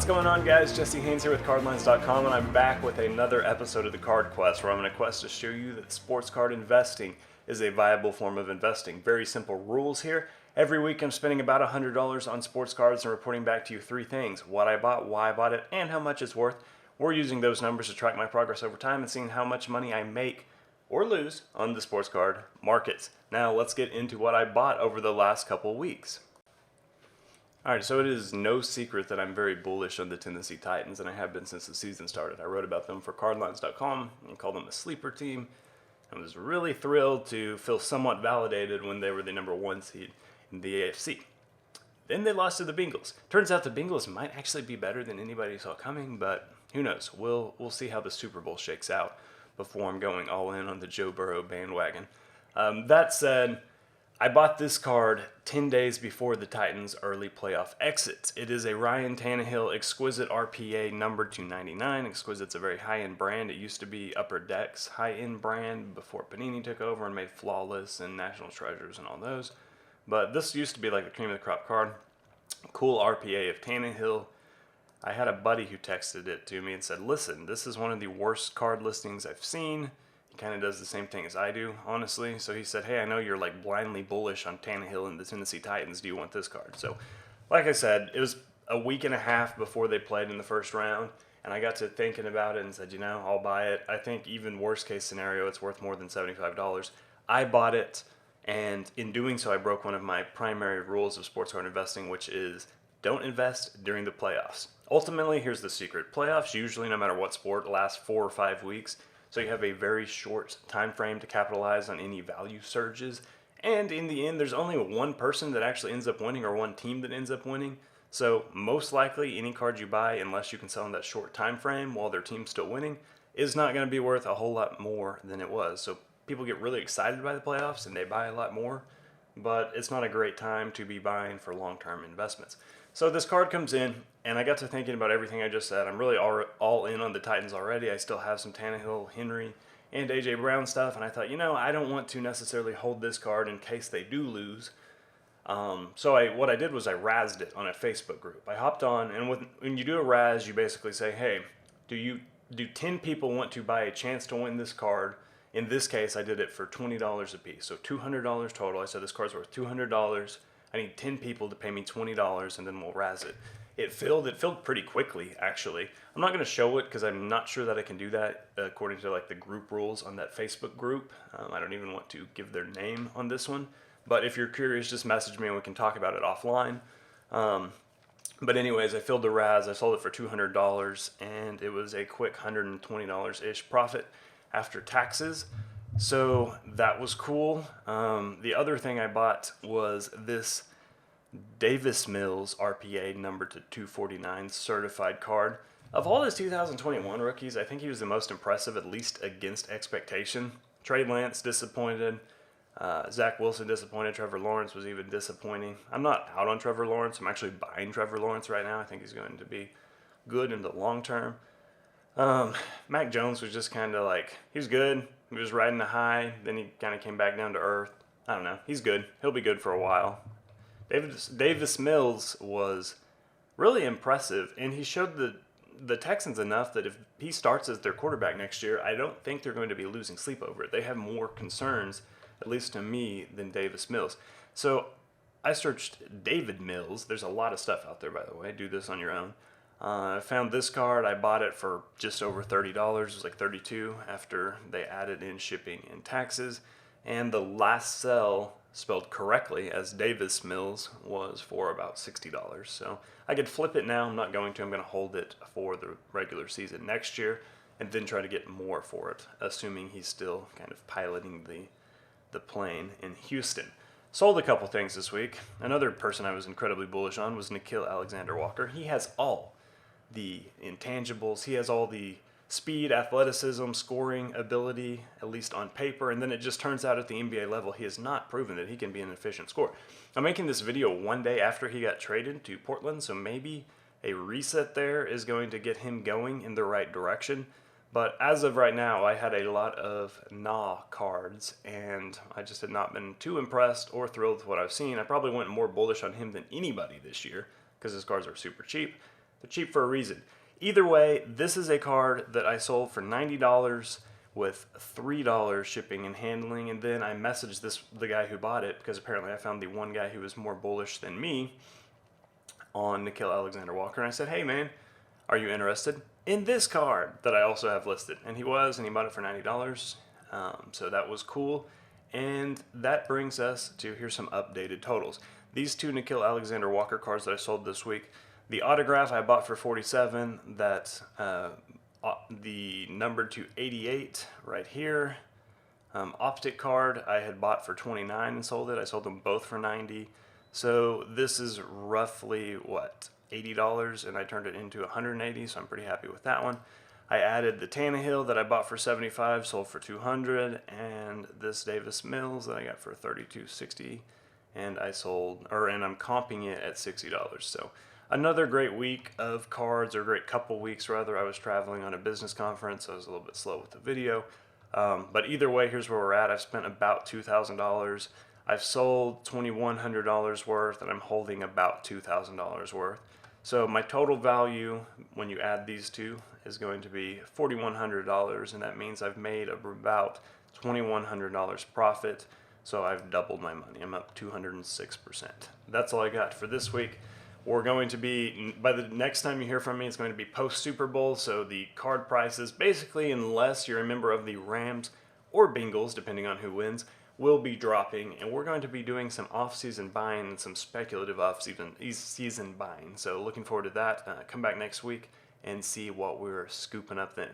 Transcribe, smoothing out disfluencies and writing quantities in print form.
What's going on, guys? Jesse Haynes here with cardlines.com, and I'm back with another episode of the Card Quest, where I'm on a quest to show you that sports card investing is a viable form of investing. Very simple rules here. Every week I'm spending about $100 on sports cards and reporting back to you three things: what I bought, why I bought it, and how much it's worth. We're using those numbers to track my progress over time and seeing how much money I make or lose on the sports card markets. Now let's get into what I bought over the last couple weeks. Alright, so it is no secret that I'm very bullish on the Tennessee Titans, and I have been since the season started. I wrote about them for cardlines.com and called them a sleeper team. I was really thrilled to feel somewhat validated when they were the number one seed in the AFC. Then they lost to the Bengals. Turns out the Bengals might actually be better than anybody saw coming, but who knows? We'll see how the Super Bowl shakes out before I'm going all in on the Joe Burrow bandwagon. That said, I bought this card 10 days before the Titans' early playoff exits. It is a Ryan Tannehill Exquisite RPA number 299. Exquisite's a very high-end brand. It used to be Upper Deck's high-end brand before Panini took over and made Flawless and National Treasures and all those. But this used to be like the cream of the crop card. Cool RPA of Tannehill. I had a buddy who texted it to me and said, listen, this is one of the worst card listings I've seen. He kind of does the same thing as I do, honestly. So he said, hey, I know you're like blindly bullish on Tannehill and the Tennessee Titans. Do you want this card? So, like I said, it was a week and a half before they played in the first round, and I got to thinking about it and said, I'll buy it. I think even worst case scenario, it's worth more than $75. I bought it, and in doing so, I broke one of my primary rules of sports card investing, which is don't invest during the playoffs. Ultimately, here's the secret. Playoffs usually, no matter what sport, last 4 or 5 weeks. So you have a very short time frame to capitalize on any value surges. And in the end, there's only one person that actually ends up winning or one team that ends up winning. So most likely any card you buy, unless you can sell in that short time frame while their team's still winning, is not going to be worth a whole lot more than it was. So people get really excited by the playoffs and they buy a lot more, but it's not a great time to be buying for long-term investments. So this card comes in, and I got to thinking about everything I just said. I'm really all in on the Titans already. I still have some Tannehill, Henry, and A.J. Brown stuff, and I thought, I don't want to necessarily hold this card in case they do lose. So what I did was I razzed it on a Facebook group. I hopped on, and when you do a razz, you basically say, hey, do 10 people want to buy a chance to win this card? In this case, I did it for $20 a piece, so $200 total. I said this card's worth $200. I need 10 people to pay me $20, and then we'll razz it. It filled pretty quickly, actually. I'm not going to show it because I'm not sure that I can do that according to like the group rules on that Facebook group. I don't even want to give their name on this one. But if you're curious, just message me and we can talk about it offline. But anyways, I filled the razz. I sold it for $200, and it was a quick $120-ish profit after taxes. So that was cool. The other thing I bought was this Davis Mills RPA number to 249 certified card. Of all his 2021 rookies, I think he was the most impressive, at least against expectation. Trey Lance disappointed. Zach Wilson disappointed. Trevor Lawrence was even disappointing. I'm not out on Trevor Lawrence. I'm actually buying Trevor Lawrence right now. I think he's going to be good in the long term. Mac Jones was just kind of like, he was good. He was riding the high. Then he kind of came back down to earth. I don't know. He's good. He'll be good for a while. Davis Mills was really impressive, and he showed the Texans enough that if he starts as their quarterback next year, I don't think they're going to be losing sleep over it. They have more concerns, at least to me, than Davis Mills. So I searched David Mills. There's a lot of stuff out there, by the way. Do this on your own. I found this card. I bought it for just over $30. It was like $32 after they added in shipping and taxes. And the last sell, spelled correctly as Davis Mills, was for about $60. So I could flip it now. I'm not going to. I'm going to hold it for the regular season next year and then try to get more for it, assuming he's still kind of piloting the plane in Houston. Sold a couple things this week. Another person I was incredibly bullish on was Nikhil Alexander-Walker. He has all the intangibles. He has all the speed, athleticism, scoring ability, at least on paper, and then it just turns out at the NBA level he has not proven that he can be an efficient scorer. I'm making this video one day after he got traded to Portland, so maybe a reset there is going to get him going in the right direction. But as of right now, I had a lot of cards, and I just had not been too impressed or thrilled with what I've seen. I probably went more bullish on him than anybody this year because his cards are super cheap. They're cheap for a reason. Either way, this is a card that I sold for $90 with $3 shipping and handling, and then I messaged the guy who bought it, because apparently I found the one guy who was more bullish than me on Nickeil Alexander-Walker, and I said, hey man, are you interested in this card that I also have listed? And he was, and he bought it for $90, so that was cool. And that brings us to, here's some updated totals. These two Nickeil Alexander-Walker cards that I sold this week, the autograph I bought for 47, that the number to 88 right here. Optic card I had bought for 29 and sold it. I sold them both for 90. So this is roughly, what, $80, and I turned it into 180, so I'm pretty happy with that one. I added the Tannehill that I bought for 75, sold for 200, and this Davis Mills that I got for 32.60, and I'm comping it at $60. So another great week of cards, or great couple weeks rather. I was traveling on a business conference, so I was a little bit slow with the video. But either way, here's where we're at. I've spent about $2,000. I've sold $2,100 worth, and I'm holding about $2,000 worth. So my total value, when you add these two, is going to be $4,100, and that means I've made about $2,100 profit. So I've doubled my money. I'm up 206%. That's all I got for this week. We're going to be, by the next time you hear from me, it's going to be post Super Bowl, so the card prices, basically, unless you're a member of the Rams or Bengals, depending on who wins, will be dropping, and we're going to be doing some off-season buying and some speculative off-season buying. So looking forward to that. Come back next week and see what we're scooping up then.